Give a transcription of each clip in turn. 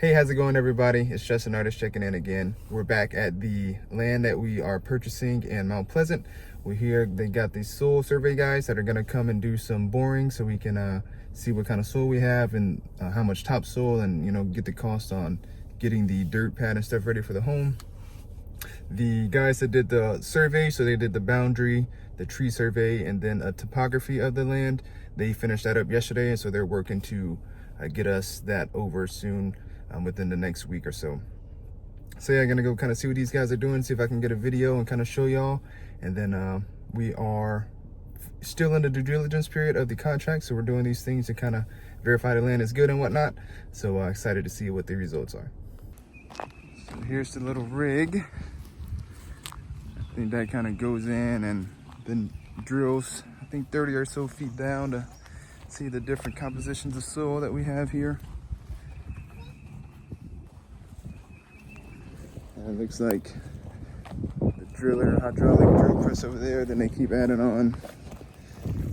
Hey, how's it going, everybody? It's just an artist checking in again. We're back at the land that we are purchasing in Mount Pleasant. We're here. They got these soil survey guys that are going to come and do some boring so we can see what kind of soil we have and how much topsoil, and get the cost on getting the dirt pad and stuff ready for the home. The guys that did the survey, so they did the boundary, the tree survey, and then a topography of the land. They finished that up yesterday, and so they're working to get us that over soon, within the next week or so. So yeah, I'm gonna go kind of see what these guys are doing, see if I can get a video and kind of show y'all. And then we are still in the due diligence period of the contract, so we're doing these things to kind of verify the land is good and whatnot. So excited to see what the results are. So here's the little rig. I think that kind of goes in and then drills, I think 30 or so feet down to see the different compositions of soil that we have here. And it looks like the driller, hydraulic drill press over there, then they keep adding on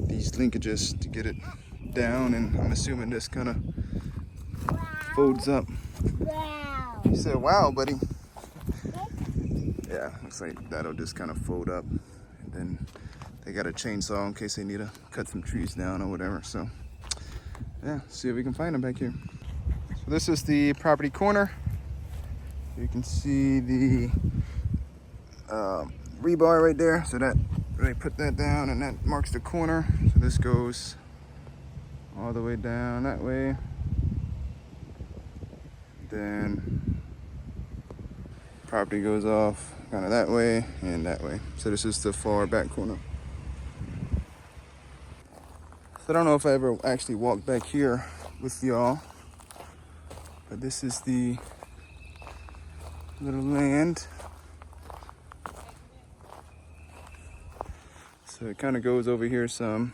these linkages to get it down, and I'm assuming this kind of folds up. Wow. You said wow, buddy. Yeah, looks like that'll just kind of fold up, and then they got a chainsaw in case they need to cut some trees down or whatever. So yeah, see if we can find them back here. So this is the property corner. You can see the rebar right there. So that they put that down, and that marks the corner. So this goes all the way down that way. Then property goes off kind of that way and that way. So this is the far back corner. So I don't know if I ever actually walked back here with y'all, but this is the little land. So it kind of goes over here some,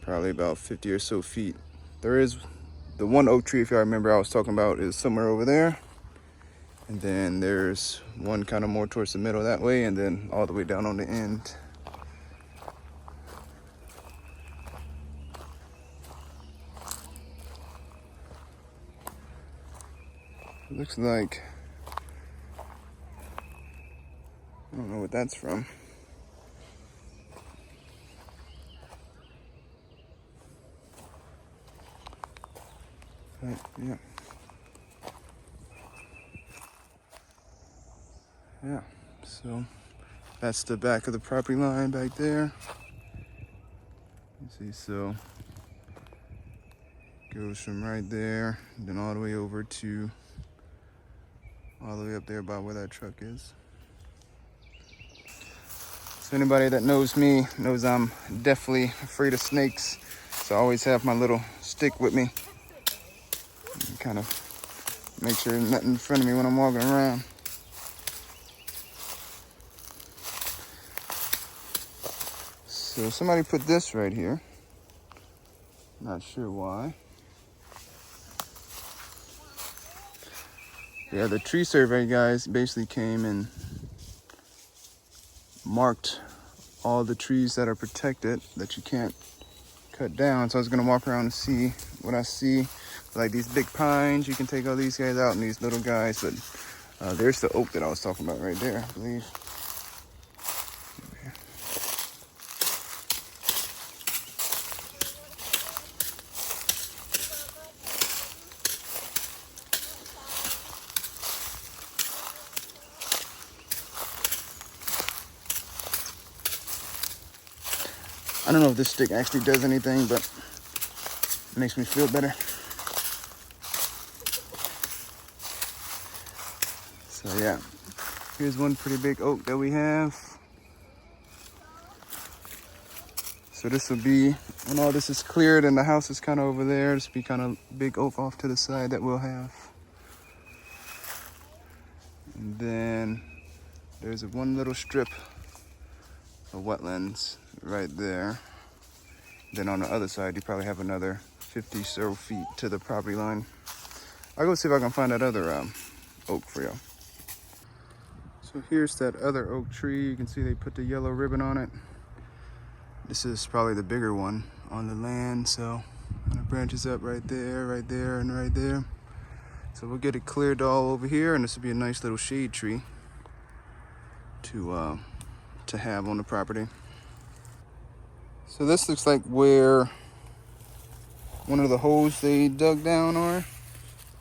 probably about 50 or so feet. There is the one oak tree, if y'all remember I was talking about, is somewhere over there. And then there's one kind of more towards the middle that way, and then all the way down on the end. It looks like, I don't know what that's from. But yeah. Yeah, so that's the back of the property line back there. You see, so it goes from right there, then all the way over to all the way up there by where that truck is. So anybody that knows me knows I'm definitely afraid of snakes. So I always have my little stick with me. Kind of make sure there's nothing in front of me when I'm walking around. So somebody put this right here. Not sure why. Yeah, the tree survey guys basically came and marked all the trees that are protected that you can't cut down. So I was gonna walk around and see what I see. Like these big pines, you can take all these guys out, and these little guys, but there's the oak that I was talking about right there, I believe. I don't know if this stick actually does anything, but it makes me feel better. So yeah, here's one pretty big oak that we have. So this will be, when all this is cleared and the house is kind of over there, this will be kind of big oak off to the side that we'll have. And then there's one little strip of wetlands right there. Then on the other side, you probably have another 50 or so feet to the property line. I'll go see if I can find that other oak for y'all. So here's that other oak tree. You can see they put the yellow ribbon on it. This is probably the bigger one on the land. So it branches up right there, and right there. So we'll get it cleared all over here, and this will be a nice little shade tree to have on the property. So this looks like where one of the holes they dug down are.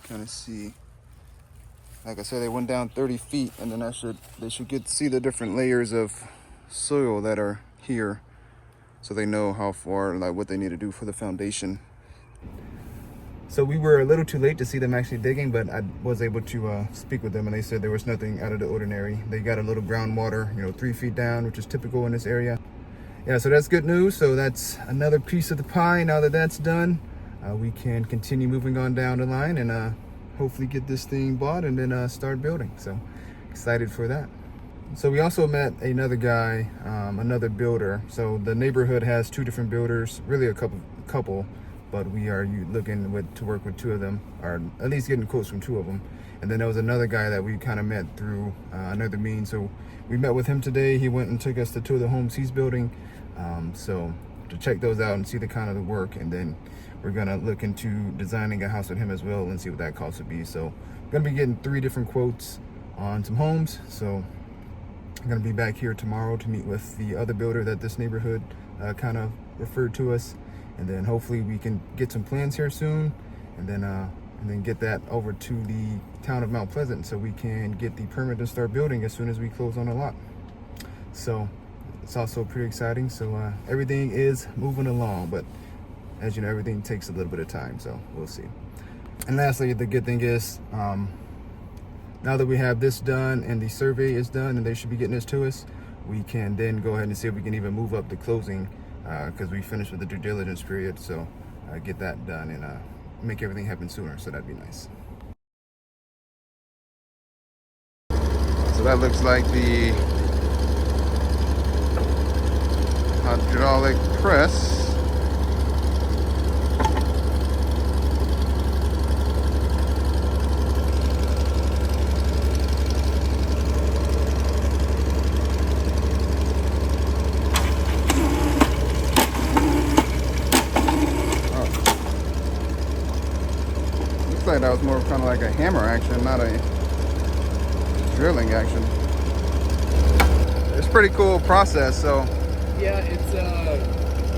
Kind of see. Like I said, they went down 30 feet, and then they should get to see the different layers of soil that are here, so they know how far, like what they need to do for the foundation. So we were a little too late to see them actually digging, but I was able to speak with them, and they said there was nothing out of the ordinary. They got a little groundwater, 3 feet down, which is typical in this area. Yeah, so that's good news. So that's another piece of the pie. Now that that's done, we can continue moving on down the line and hopefully get this thing bought and then start building. So excited for that. So we also met another guy, another builder. So the neighborhood has 2 different builders, really a couple. But we are looking to work with 2 of them, or at least getting quotes from 2 of them. And then there was another guy that we kind of met through another means. So we met with him today. He went and took us to 2 of the homes he's building. So to check those out and see the kind of the work. And then we're gonna look into designing a house with him as well and see what that cost would be. So I'm gonna be getting 3 different quotes on some homes. So I'm gonna be back here tomorrow to meet with the other builder that this neighborhood kind of referred to us. And then hopefully we can get some plans here soon, and then get that over to the town of Mount Pleasant so we can get the permit to start building as soon as we close on the lot. So it's also pretty exciting. So everything is moving along, but as you know, everything takes a little bit of time, so we'll see. And lastly, the good thing is, now that we have this done and the survey is done and they should be getting this to us, we can then go ahead and see if we can even move up the closing, because we finished with the due diligence period. So get that done and make everything happen sooner, so that'd be nice. So that looks like the hydraulic press. That was more kind of like a hammer action, not a drilling action. It's a pretty cool process. So yeah, it's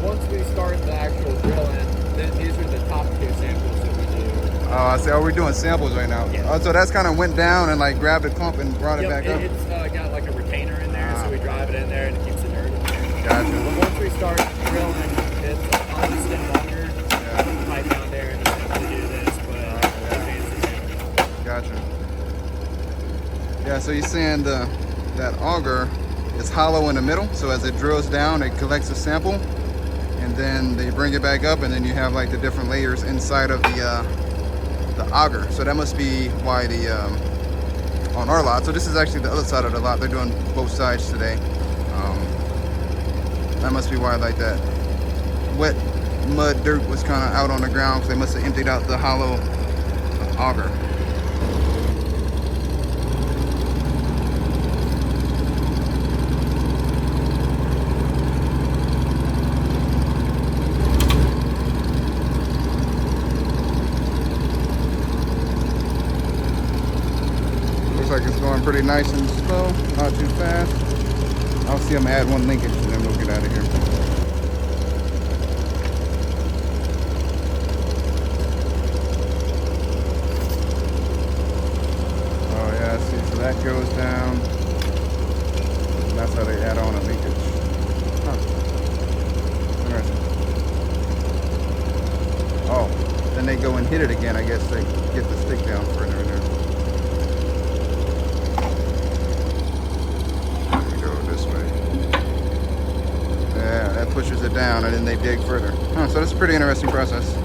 once we start the actual drilling, then these are the top 2 samples that we do. Oh, I see. Oh, we're doing samples right now. Yeah. Oh, so that's kind of went down and like grabbed a clump and brought it back up. It's got like a retainer in there, so we drive it in there and it keeps the dirt in there. Gotcha. But once we start drilling, it's a constant longer pipe down there and we do this. Gotcha. Yeah, so you're saying that auger is hollow in the middle, so as it drills down, it collects a sample, and then they bring it back up, and then you have like the different layers inside of the auger. So that must be why the on our lot. So this is actually the other side of the lot. They're doing both sides today. That must be why like that wet mud dirt was kind of out on the ground, because they must have emptied out the hollow auger. Looks like it's going pretty nice and slow, not too fast. I'll see them add 1 linkage and then we'll get out of here. Oh yeah, I see. So that goes down. And that's how they add on a linkage. Huh. Interesting. Oh, then they go and hit it again. I guess they get the stick down further in there. Pushes it down and then they dig further. So that's a pretty interesting process.